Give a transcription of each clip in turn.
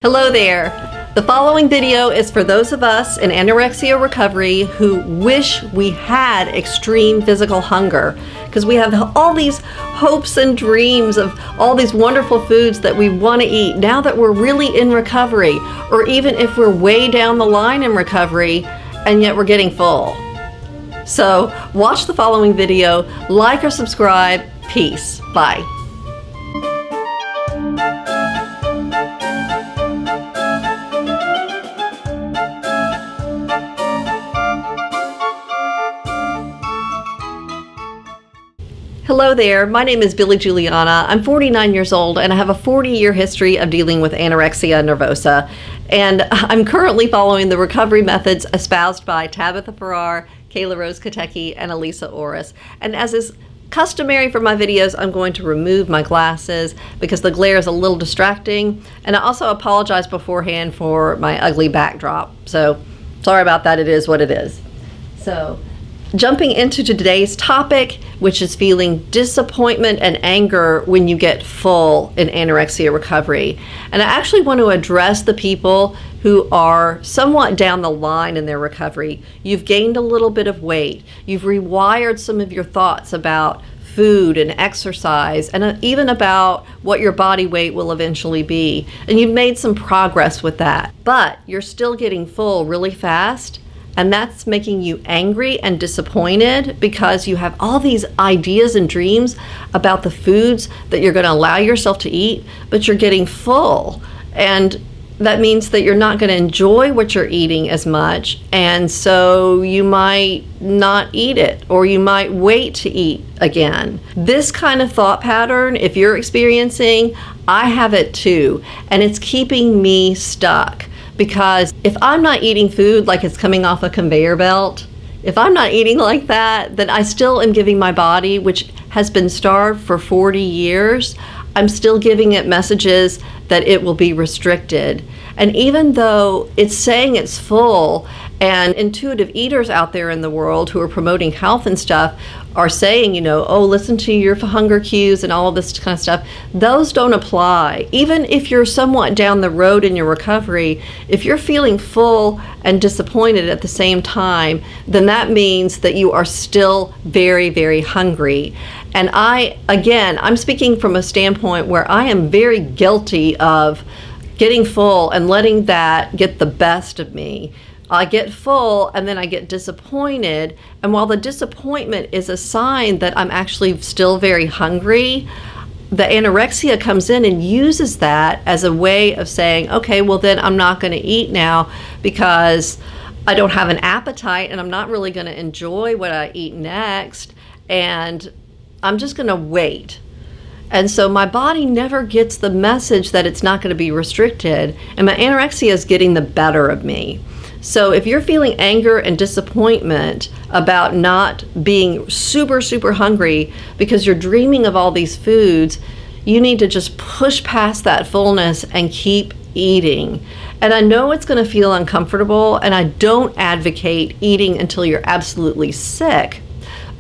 Hello there. The following video is for those of us in anorexia recovery who wish we had extreme physical hunger, because we have all these hopes and dreams of all these wonderful foods that we want to eat now that we're really in recovery, or even if we're way down the line in recovery and yet we're getting full. So watch the following video, like or subscribe. Peace. Bye. Hello there, my name is Billy Juliana. I'm 49 years old and I have a 40-year history of dealing with anorexia nervosa. And I'm currently following the recovery methods espoused by Tabitha Farrar, Kayla Rose Katecki, and Elisa Orris. And as is customary for my videos, I'm going to remove my glasses because the glare is a little distracting. And I also apologize beforehand for my ugly backdrop. So sorry about that, it is what it is. So jumping into today's topic, which is feeling disappointment and anger when you get full in anorexia recovery. And I actually want to address the people who are somewhat down the line in their recovery. You've gained a little bit of weight. You've rewired some of your thoughts about food and exercise, and even about what your body weight will eventually be. And you've made some progress with that, but you're still getting full really fast. And that's making you angry and disappointed because you have all these ideas and dreams about the foods that you're going to allow yourself to eat, but you're getting full. And that means that you're not going to enjoy what you're eating as much. And so you might not eat it, or you might wait to eat again. This kind of thought pattern, if you're experiencing, I have it too. And it's keeping me stuck. Because if I'm not eating food like it's coming off a conveyor belt, if I'm not eating like that, then I still am giving my body, which has been starved for 40 years, I'm still giving it messages that it will be restricted. And even though it's saying it's full, and intuitive eaters out there in the world who are promoting health and stuff are saying, you know, oh, listen to your hunger cues and all of this kind of stuff, those don't apply. Even if you're somewhat down the road in your recovery, if you're feeling full and disappointed at the same time, then that means that you are still very, very hungry. And I'm speaking from a standpoint where I am very guilty of getting full and letting that get the best of me. I get full and then I get disappointed. And while the disappointment is a sign that I'm actually still very hungry, the anorexia comes in and uses that as a way of saying, okay, well then I'm not going to eat now because I don't have an appetite and I'm not really going to enjoy what I eat next. And I'm just going to wait. And so my body never gets the message that it's not going to be restricted. And my anorexia is getting the better of me. So if you're feeling anger and disappointment about not being super, super hungry because you're dreaming of all these foods, you need to just push past that fullness and keep eating. And I know it's going to feel uncomfortable, and I don't advocate eating until you're absolutely sick.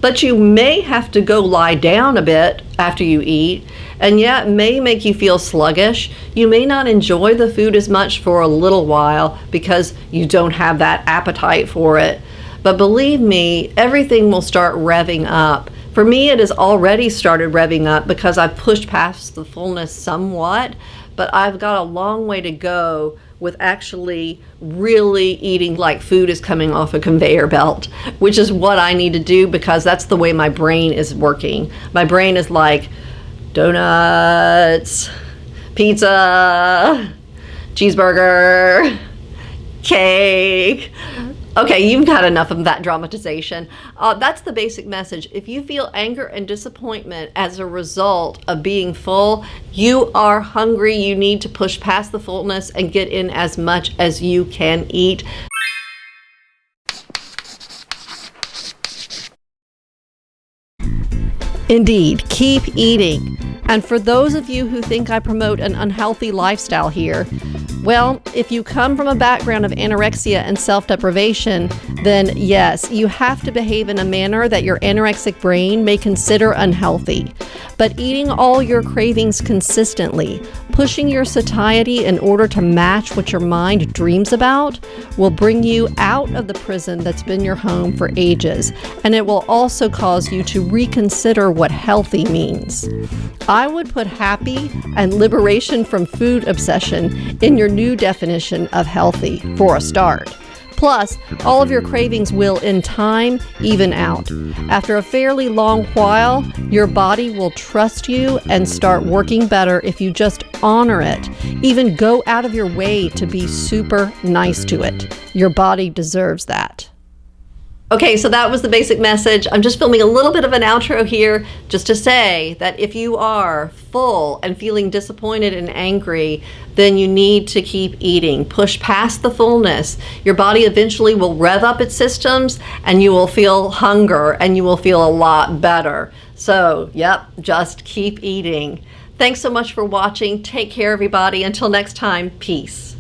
But you may have to go lie down a bit after you eat, and yeah, it may make you feel sluggish. You may not enjoy the food as much for a little while because you don't have that appetite for it. But believe me, everything will start revving up. For me, it has already started revving up because I've pushed past the fullness somewhat, but I've got a long way to go with actually really eating like food is coming off a conveyor belt, which is what I need to do because that's the way my brain is working. My brain is like donuts, pizza, cheeseburger, cake. Okay, you've got enough of that dramatization. That's the basic message. If you feel anger and disappointment as a result of being full, you are hungry. You need to push past the fullness and get in as much as you can eat. Indeed, keep eating. And for those of you who think I promote an unhealthy lifestyle here, well, if you come from a background of anorexia and self-deprivation, then yes, you have to behave in a manner that your anorexic brain may consider unhealthy. But eating all your cravings consistently, Pushing your satiety in order to match what your mind dreams about will bring you out of the prison that's been your home for ages, and it will also cause you to reconsider what healthy means. I would put happy and liberation from food obsession in your new definition of healthy for a start. Plus, all of your cravings will, in time, even out. After a fairly long while, your body will trust you and start working better if you just honor it. Even go out of your way to be super nice to it. Your body deserves that. Okay, so that was the basic message. I'm just filming a little bit of an outro here just to say that if you are full and feeling disappointed and angry, then you need to keep eating. Push past the fullness. Your body eventually will rev up its systems and you will feel hunger and you will feel a lot better. So, yep, just keep eating. Thanks so much for watching. Take care, everybody. Until next time, peace.